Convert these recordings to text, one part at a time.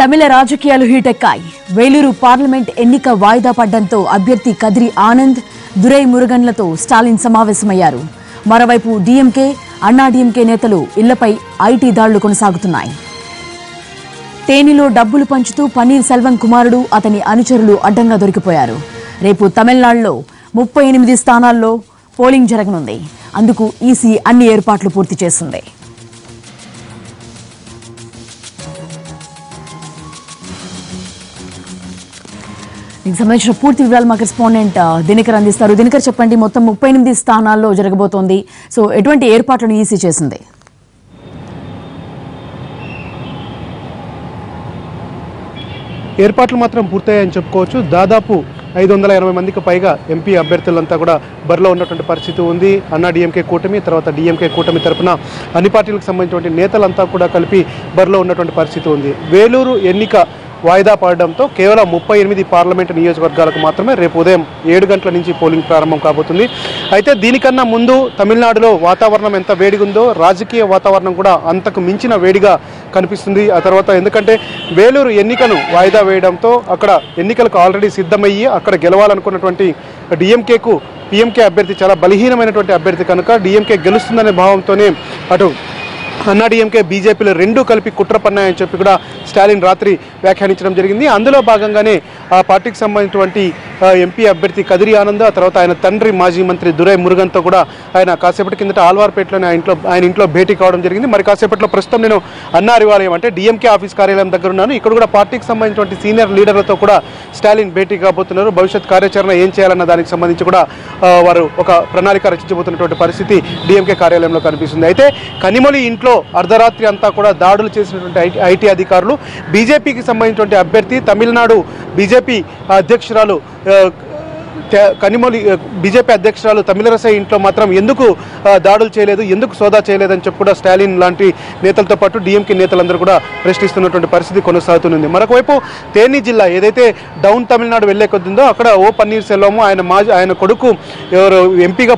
తమిళ రాజకీయాలు హీటెక్కాయి. వేలూరు పార్లమెంట్ ఎన్నిక వాయిదా పడ్డంతో అభ్యర్థి కదిరి ఆనంద్, దురై మురుగన్లతో స్టాలిన్ సమావేశమయ్యారు. మరోవైపు డీఎంకే, అన్నా డీఎంకే నేతలు ఇళ్లపై ఐటీ దాడులు కొనసాగుతున్నాయి. తేనిలో డబ్బులు పంచుతూ పన్నీర్ సెల్వం కుమారుడు, అతని అనుచరులు అడ్డంగా దొరికిపోయారు. రేపు తమిళనాడులో 38 స్థానాల్లో పోలింగ్ జరగనుంది. అందుకు ఈసీ అన్ని ఏర్పాట్లు పూర్తి చేసింది. దీనికి సంబంధించిన పూర్తి వివరాలు మా కరెస్పాండెంట్ దినకర్ అందిస్తారు. దినకర్, చెప్పండి, మొత్తం 38 స్థానాల్లో జరగబోతోంది. సో ఎటువంటి ఏర్పాట్లను ఈసీ చేసింది? ఏర్పాట్లు మాత్రం పూర్తయ్యాయని చెప్పుకోవచ్చు. దాదాపు 580 మందికి పైగా ఎంపీ అభ్యర్థులంతా కూడా బరిలో ఉన్నటువంటి పరిస్థితి ఉంది. అన్నా డీఎంకే కూటమి, తర్వాత డీఎంకే కూటమి తరఫున అన్ని పార్టీలకు సంబంధించినటువంటి నేతలంతా కూడా కలిపి బరిలో ఉన్నటువంటి పరిస్థితి ఉంది. వేలూరు ఎన్నిక వాయిదా పడడంతో కేవలం 38 పార్లమెంటు నియోజకవర్గాలకు మాత్రమే రేపు ఉదయం 7 గంటల నుంచి పోలింగ్ ప్రారంభం కాబోతుంది. అయితే దీనికన్నా ముందు తమిళనాడులో వాతావరణం ఎంత వేడిగా ఉందో రాజకీయ వాతావరణం కూడా అంతకు మించిన వేడిగా కనిపిస్తుంది. ఆ తర్వాత ఎందుకంటే వేలూరు ఎన్నికను వాయిదా వేయడంతో అక్కడ ఎన్నికలకు ఆల్రెడీ సిద్ధమయ్యి అక్కడ గెలవాలనుకున్నటువంటి డీఎంకేకు పీఎంకే అభ్యర్థి చాలా బలహీనమైనటువంటి అభ్యర్థి కనుక డీఎంకే గెలుస్తుందనే భావంతోనే అటు అన్నా డీఎంకే, బీజేపీలు రెండూ కలిపి కుట్ర పన్నాయని చెప్పి కూడా స్టాలిన్ రాత్రి వ్యాఖ్యానించడం జరిగింది. అందులో భాగంగానే ఆ పార్టీకి సంబంధించినటువంటి ఎంపీ అభ్యర్థి కదిరి ఆనంద్, ఆ తర్వాత ఆయన తండ్రి మాజీ మంత్రి దురై మురుగన్తో కూడా ఆయన కాసేపటి కిందట ఆల్వార్పేటలోనే ఆయన ఇంట్లో భేటీ కావడం జరిగింది. మరి కాసేపట్లో ప్రస్తుతం నేను అన్నా రివాలయం అంటే డీఎంకే ఆఫీస్ కార్యాలయం దగ్గర ఉన్నాను. ఇక్కడ కూడా పార్టీకి సంబంధించినటువంటి సీనియర్ లీడర్లతో కూడా స్టాలిన్ భేటీ కాబోతున్నారు. భవిష్యత్ కార్యాచరణ ఏం చేయాలన్న దానికి సంబంధించి కూడా వారు ఒక ప్రణాళిక రచించబోతున్నటువంటి పరిస్థితి డీఎంకే కార్యాలయంలో కనిపిస్తుంది. అయితే కనిమొళి ఇంట్లో అర్ధరాత్రి అంతా కూడా దాడులు చేసినటువంటి ఐటీ అధికారులు, బీజేపీకి సంబంధించినటువంటి అభ్యర్థి తమిళనాడు బీజేపీ అధ్యక్షురాలు కనిమొళి బీజేపీ అధ్యక్షురాలు తమిళరసై ఇంట్లో మాత్రం ఎందుకు దాడులు చేయలేదు, ఎందుకు సోదా చేయలేదని చెప్పి కూడా స్టాలిన్ లాంటి నేతలతో పాటు డీఎంకే నేతలందరూ కూడా ప్రశ్నిస్తున్నటువంటి పరిస్థితి కొనసాగుతుంది. మరొకవైపు తేని జిల్లా ఏదైతే డౌన్ తమిళనాడు వెళ్లే కొద్దిందో అక్కడ పన్నీర్ సెల్వము, ఆయన కొడుకు ఎవరు ఎంపీగా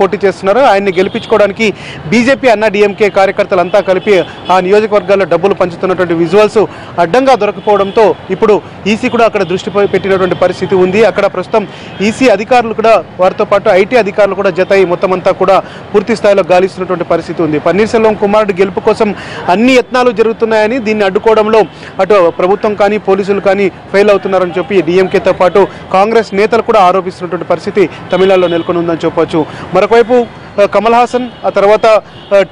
పోటీ చేస్తున్నారో ఆయన్ని గెలిపించుకోవడానికి బీజేపీ, అన్నా డీఎంకే కార్యకర్తలంతా కలిపి ఆ నియోజకవర్గాల్లో డబ్బులు పంచుతున్నటువంటి విజువల్స్ అడ్డంగా దొరకపోవడంతో ఇప్పుడు ఈసీ కూడా అక్కడ దృష్టి పెట్టినటువంటి పరిస్థితి ఉంది. అక్కడ ప్రస్తుతం ఈసీ అధికారులు కూడా వారితో పాటు ఐటీ అధికారులు కూడా జతై మొత్తం అంతా కూడా పూర్తి స్థాయిలో గాలిస్తున్నటువంటి పరిస్థితి ఉంది. పన్నీర్ సెల్వం కుమారుడు గెలుపు కోసం అన్ని యత్నాలు జరుగుతున్నాయని, దీన్ని అడ్డుకోవడంలో అటు ప్రభుత్వం కానీ పోలీసులు కానీ ఫెయిల్ అవుతున్నారని చెప్పి డీఎంకేతో పాటు కాంగ్రెస్ నేతలు కూడా ఆరోపిస్తున్నటువంటి పరిస్థితి తమిళనాడులో నెలకొని ఉందని చెప్పవచ్చు. మరొకవైపు కమల్ హాసన్, ఆ తర్వాత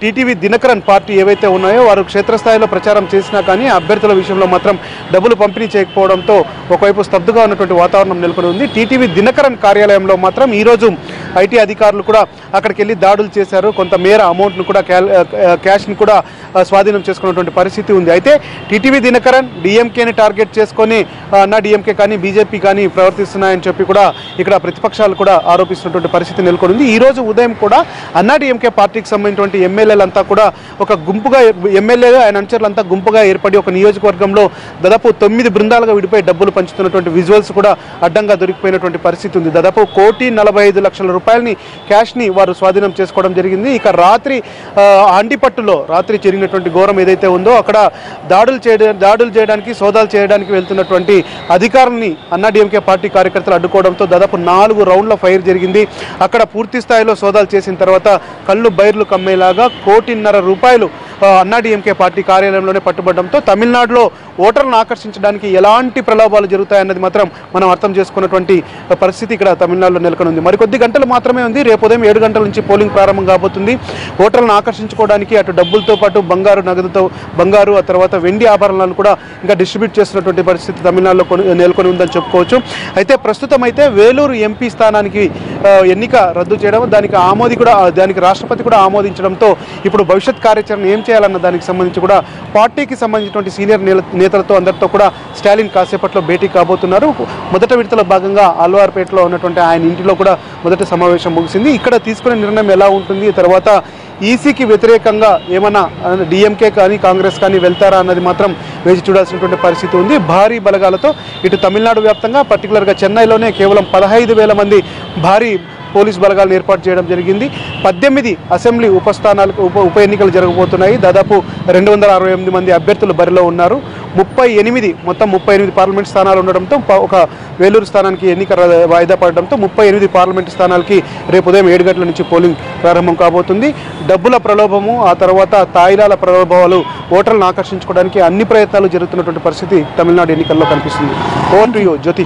టీటీవీ దినకరన్ పార్టీ ఏవైతే ఉన్నాయో వారు క్షేత్రస్థాయిలో ప్రచారం చేసినా కానీ అభ్యర్థుల విషయంలో మాత్రం డబ్బులు పంపిణీ చేయకపోవడంతో ఒకవైపు స్తబ్దుగా ఉన్నటువంటి వాతావరణం నెలకొని ఉంది. టీటీవీ దినకరన్ కార్యాలయంలో మాత్రం ఈరోజు ఐటీ అధికారులు కూడా అక్కడికి వెళ్ళి దాడులు చేశారు. కొంత మేర అమౌంట్ను కూడా క్యాష్ని కూడా స్వాధీనం చేసుకున్నటువంటి పరిస్థితి ఉంది. అయితే టీటీవీ దినకరన్ డీఎంకేని టార్గెట్ చేసుకొని అన్నా డీఎంకే కానీ బీజేపీ కానీ ప్రవర్తిస్తున్నాయని చెప్పి కూడా ఇక్కడ ప్రతిపక్షాలు కూడా ఆరోపిస్తున్నటువంటి పరిస్థితి నెలకొని ఉంది. ఈ రోజు ఉదయం కూడా అన్నా డీఎంకే పార్టీకి సంబంధించినటువంటి ఎమ్మెల్యేలంతా కూడా ఒక గుంపుగా, ఎమ్మెల్యేలు ఆయన అనుచరులంతా గుంపుగా ఏర్పడి ఒక నియోజకవర్గంలో దాదాపు 9 బృందాలుగా విడిపోయి డబ్బులు పంచుతున్నటువంటి విజువల్స్ కూడా అడ్డంగా దొరికిపోయినటువంటి పరిస్థితి ఉంది. దాదాపు 1,45,00,000 రూపాయలని క్యాష్ని వారు స్వాధీనం చేసుకోవడం జరిగింది. ఇక రాత్రి ఆండిపట్టులో రాత్రి జరిగినటువంటి ఘోరం ఏదైతే ఉందో అక్కడ దాడులు చేయడానికి, సోదాలు చేయడానికి వెళ్తున్నటువంటి అధికారుల్ని అన్నా డీఎంకే పార్టీ కార్యకర్తలు అడ్డుకోవడంతో దాదాపు 4 రౌండ్ల ఫైర్ జరిగింది. అక్కడ పూర్తి స్థాయిలో సోదాలు చేసిన తర్వాత కళ్ళు బైర్లు కమ్మేలాగా 1,50,00,000 రూపాయలు అన్నా డీఎంకే పార్టీ కార్యాలయంలోనే పట్టుబడడంతో తమిళనాడులో ఓటర్లను ఆకర్షించడానికి ఎలాంటి ప్రలోభాలు జరుగుతాయన్నది మాత్రం మనం అర్థం చేసుకున్నటువంటి పరిస్థితి ఇక్కడ తమిళనాడులో నెలకొని ఉంది. మరికొద్ది గంటలు మాత్రమే ఉంది. రేపు ఉదయం 7 గంటల నుంచి పోలింగ్ ప్రారంభం కాబోతుంది. ఓటర్లను ఆకర్షించుకోవడానికి అటు డబ్బులతో పాటు బంగారు, ఆ తర్వాత వెండి ఆభరణాలను కూడా ఇంకా డిస్ట్రిబ్యూట్ చేస్తున్నటువంటి పరిస్థితి తమిళనాడులో నెలకొని ఉందని చెప్పుకోవచ్చు. అయితే ప్రస్తుతం అయితే వేలూరు ఎంపీ స్థానానికి ఎన్నిక రద్దు చేయడం, దానికి రాష్ట్రపతి కూడా ఆమోదించడంతో ఇప్పుడు భవిష్యత్ కార్యాచరణ ఏం చేయాలన్న దానికి సంబంధించి కూడా పార్టీకి సంబంధించినటువంటి సీనియర్ నేతలతో అందరితో కూడా స్టాలిన్ కాసేపట్లో భేటీ కాబోతున్నారు. మొదటి విడతలో భాగంగా ఆల్వార్పేటలో ఉన్నటువంటి ఆయన ఇంటిలో కూడా మొదటి సమావేశం ముగిసింది. ఇక్కడ తీసుకునే నిర్ణయం ఎలా ఉంటుంది, తర్వాత ఈసీకి వ్యతిరేకంగా ఏమన్నా డీఎంకే కానీ కాంగ్రెస్ కానీ వెళ్తారా అన్నది మాత్రం వేచి చూడాల్సినటువంటి పరిస్థితి ఉంది. భారీ బలగాలతో ఇటు తమిళనాడు వ్యాప్తంగా పర్టికులర్గా చెన్నైలోనే కేవలం 15,000 మంది భారీ పోలీస్ బలగాలను ఏర్పాటు చేయడం జరిగింది. 18 అసెంబ్లీ ఉప ఎన్నికలు జరగబోతున్నాయి. దాదాపు 268 మంది అభ్యర్థులు బరిలో ఉన్నారు. 38 పార్లమెంట్ స్థానాలు ఉండడంతో ఒక వేలూరు స్థానానికి ఎన్నిక వాయిదా పడడంతో 38 పార్లమెంటు స్థానాలకి రేపు ఉదయం 7 గంటల నుంచి పోలింగ్ ప్రారంభం కాబోతుంది. డబ్బుల ప్రలోభము, ఆ తర్వాత తాయిలాల ప్రలోభాలు ఓటర్లను ఆకర్షించుకోవడానికి అన్ని ప్రయత్నాలు జరుగుతున్నటువంటి పరిస్థితి తమిళనాడు ఎన్నికల్లో కనిపిస్తుంది. Over to you Jyothi.